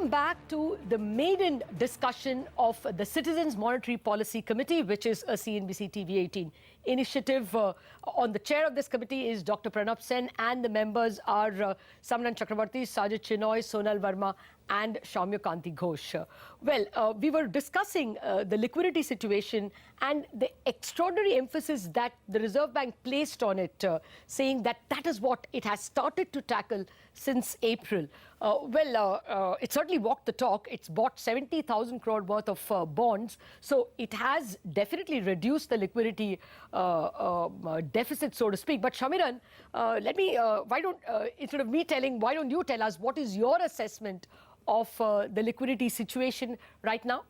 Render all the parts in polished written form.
Welcome back to the maiden discussion of the Citizens Monetary Policy Committee, which is a CNBC TV 18 initiative. On the chair of this committee is Dr. Pronab Sen, and the members are Samran Chakravarti, Sajid Chinoy, Sonal Verma, and Shaumya Kanti Ghosh. We were discussing the liquidity situation and the extraordinary emphasis that the Reserve Bank placed on it, saying that that is what it has started to tackle since April. It certainly walked the talk. It's bought 70,000 crore worth of bonds. So it has definitely reduced the liquidity deficit, so to speak. But Shamiran, instead of me telling, why don't you tell us what is your assessment of the liquidity situation right now?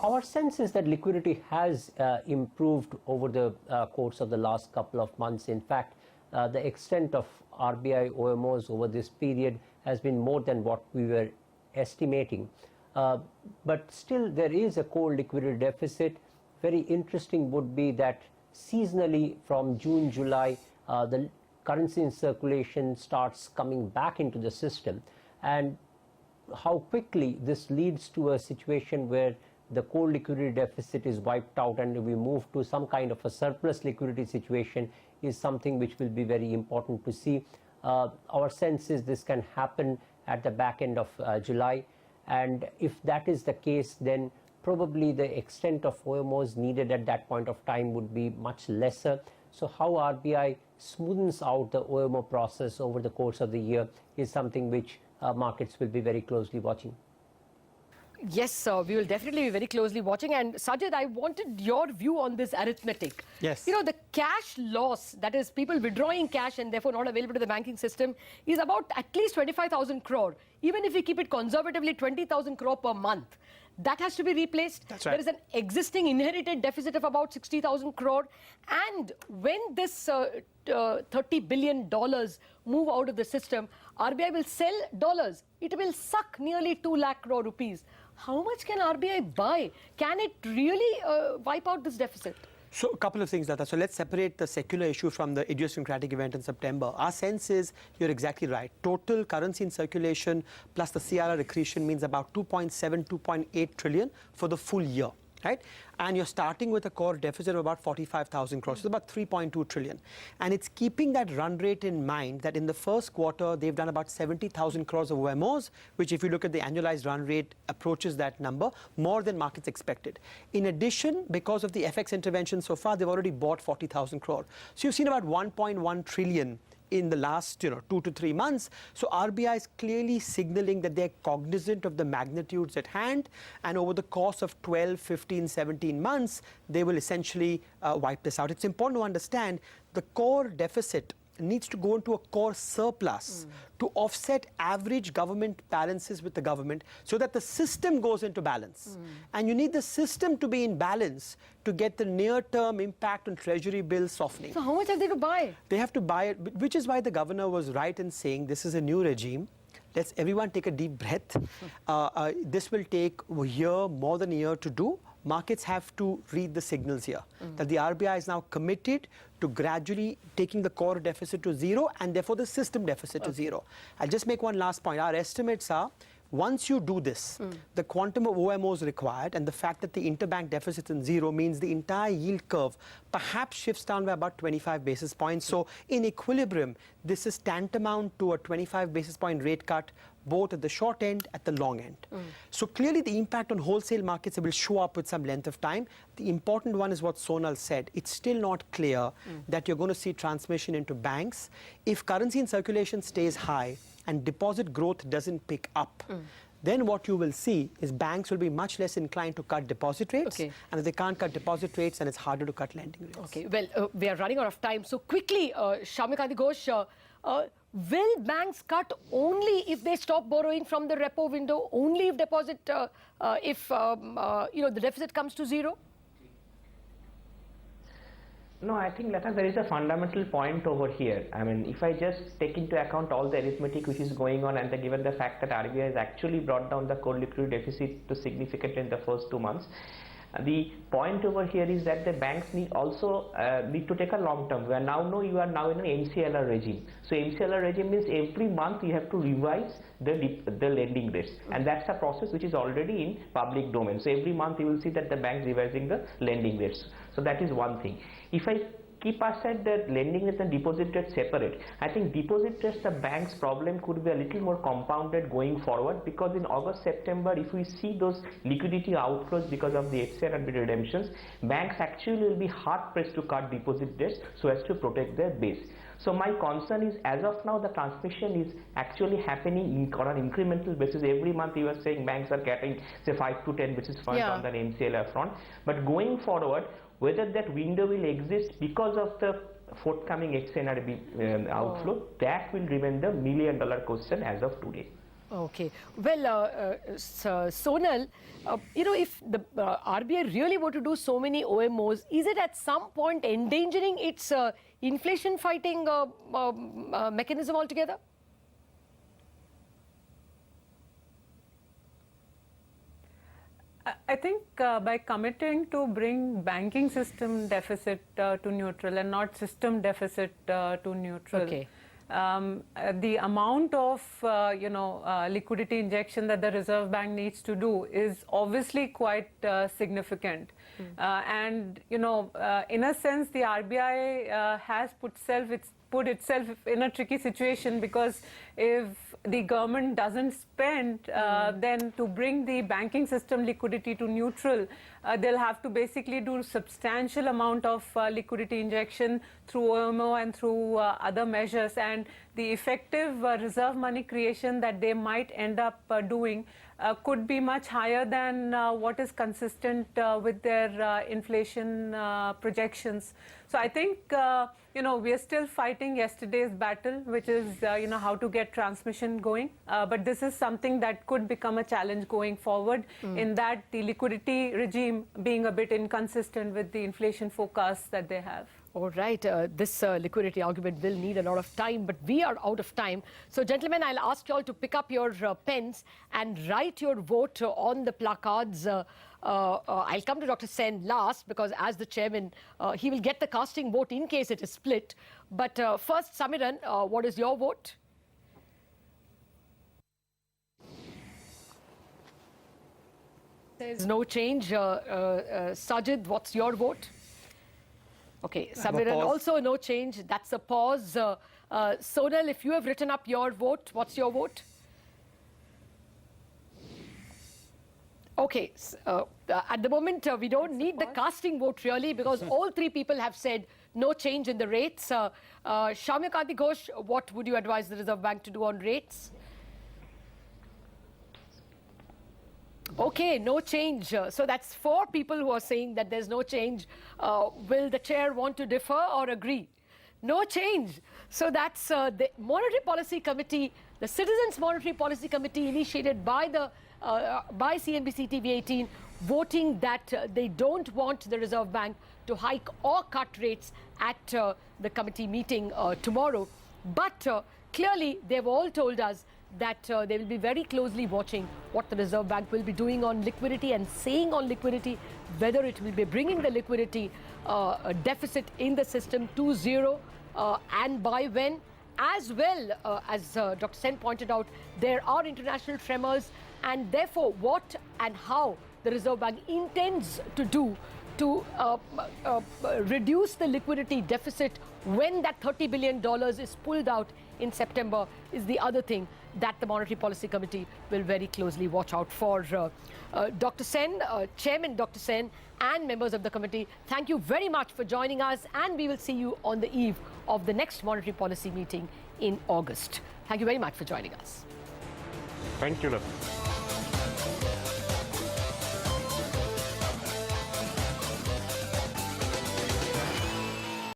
Our sense is that liquidity has improved over the course of the last couple of months. In fact, the extent of RBI OMOs over this period has been more than what we were estimating. But still, there is a core liquidity deficit. Very interesting would be that seasonally from June, July, the currency in circulation starts coming back into the system. And how quickly this leads to a situation where the core liquidity deficit is wiped out and we move to some kind of a surplus liquidity situation is something which will be very important to see. Our sense is this can happen at the back end of July, and if that is the case, then probably the extent of OMOs needed at that point of time would be much lesser. So how RBI smoothens out the OMO process over the course of the year is something which markets will be very closely watching. Yes, we will definitely be very closely watching. And Sajid, I wanted your view on this arithmetic. Yes. You know, the cash loss, that is people withdrawing cash and therefore not available to the banking system, is about at least 25,000 crore. Even if we keep it conservatively, 20,000 crore per month. That has to be replaced. That's right. There is an existing inherited deficit of about 60,000 crore. And when this $30 billion move out of the system, RBI will sell dollars. It will suck nearly 2 lakh crore rupees. How much can RBI buy? Can it really wipe out this deficit? So a couple of things, Lata. So let's separate the secular issue from the idiosyncratic event in September. Our sense is you're exactly right. Total currency in circulation plus the CRR accretion means about 2.7, 2.8 trillion for the full year. Right? And you're starting with a core deficit of about 45,000 crores, so about 3.2 trillion. And it's keeping that run rate in mind that in the first quarter, they've done about 70,000 crores of OMOs, which if you look at the annualized run rate, approaches that number more than markets expected. In addition, because of the FX intervention so far, they've already bought 40,000 crore. So you've seen about 1.1 trillion in the last 2 to 3 months. So RBI is clearly signaling that they're cognizant of the magnitudes at hand, and over the course of 12, 15, 17 months, they will essentially wipe this out. It's important to understand the core deficit needs to go into a core surplus to offset average government balances with the government so that the system goes into balance. And you need the system to be in balance to get the near-term impact on treasury bills softening. So how much have they to buy? They have to buy it, which is why the governor was right in saying this is a new regime. Let's everyone take a deep breath. This will take a year, more than a year to do. Markets have to read the signals here that the RBI is now committed to gradually taking the core deficit to zero and therefore the system deficit to zero. I'll just make one last point. Our estimates are once you do this, the quantum of OMOs required and the fact that the interbank deficit is zero means the entire yield curve perhaps shifts down by about 25 basis points. So in equilibrium, this is tantamount to a 25 basis point rate cut both at the short end, at the long end. So clearly the impact on wholesale markets will show up with some length of time. The important one is what Sonal said. It's still not clear that you're going to see transmission into banks. If currency in circulation stays high and deposit growth doesn't pick up, then what you will see is banks will be much less inclined to cut deposit rates. And if they can't cut deposit rates, then it's harder to cut lending rates. Okay, well, we are running out of time. So quickly, Shaumya Kanti Ghosh, will banks cut only if they stop borrowing from the repo window, only if deposit, the deficit comes to zero? No, I think, Lata, there is a fundamental point over here. I mean, if I just take into account all the arithmetic which is going on and given the fact that RBI has actually brought down the core liquidity deficit to significant in the first 2 months, The point over here is that the banks need to take a long term. We are now know you are now in an MCLR regime. So MCLR regime means every month you have to revise the lending rates, and that's a process which is already in public domain. So every month you will see that the banks revising the lending rates. So that is one thing. If I keep aside that lending rates and deposit rates separate, I think deposit rates, the bank's problem could be a little more compounded going forward, because in August, September, if we see those liquidity outflows because of the FCR and redemptions, banks actually will be hard pressed to cut deposit rates so as to protect their base. So my concern is, as of now, the transmission is actually happening on an incremental basis. Every month you are saying banks are getting say 5 to 10 basis points on the MCLR front, but going forward, whether that window will exist because of the forthcoming XNRB outflow, that will remain the $1 million question as of today. Okay. Well, Sonal, if the RBI really were to do so many OMOs, is it at some point endangering its inflation fighting mechanism altogether? I think by committing to bring banking system deficit to neutral and not system deficit to neutral, okay. The amount of liquidity injection that the Reserve Bank needs to do is obviously quite significant. And in a sense, the RBI has put itself in a tricky situation, because if the government doesn't spend, then to bring the banking system liquidity to neutral, they'll have to basically do substantial amount of liquidity injection through OMO and through other measures, and the effective reserve money creation that they might end up doing could be much higher than what is consistent with their inflation projections. So I think we are still fighting yesterday's battle, which is how to get transmission going. But this is something that could become a challenge going forward, in that the liquidity regime being a bit inconsistent with the inflation forecasts that they have. All right, this liquidity argument will need a lot of time, but we are out of time. So, gentlemen, I'll ask you all to pick up your pens and write your vote on the placards. I'll come to Dr. Sen last, because as the chairman, he will get the casting vote in case it is split. But first, Samiran, what is your vote? There's no change. Sajid, what's your vote? Okay, Samiran, also no change. That's a pause. Sonal, if you have written up your vote, what's your vote? Okay, at the moment, we don't need the casting vote really, because all three people have said no change in the rates. Shamya Kanti Ghosh, what would you advise the Reserve Bank to do on rates? Okay, no change. So that's 4 people who are saying that there's no change. Will the chair want to differ or agree? No change. So that's the Monetary Policy Committee, the Citizens Monetary Policy Committee, initiated by the by CNBC TV18, voting that they don't want the Reserve Bank to hike or cut rates at the committee meeting tomorrow. But clearly, they've all told us that they will be very closely watching what the Reserve Bank will be doing on liquidity, and saying on liquidity whether it will be bringing the liquidity deficit in the system to zero, and by when. As well, as Dr. Sen pointed out, there are international tremors, and therefore what and how the Reserve Bank intends to do to reduce the liquidity deficit when that $30 billion is pulled out in September is the other thing that the Monetary Policy Committee will very closely watch out for. Dr. Sen, Chairman Dr. Sen, and members of the committee, thank you very much for joining us, and we will see you on the eve of the next monetary policy meeting in August. Thank you very much for joining us. Thank you, Lata.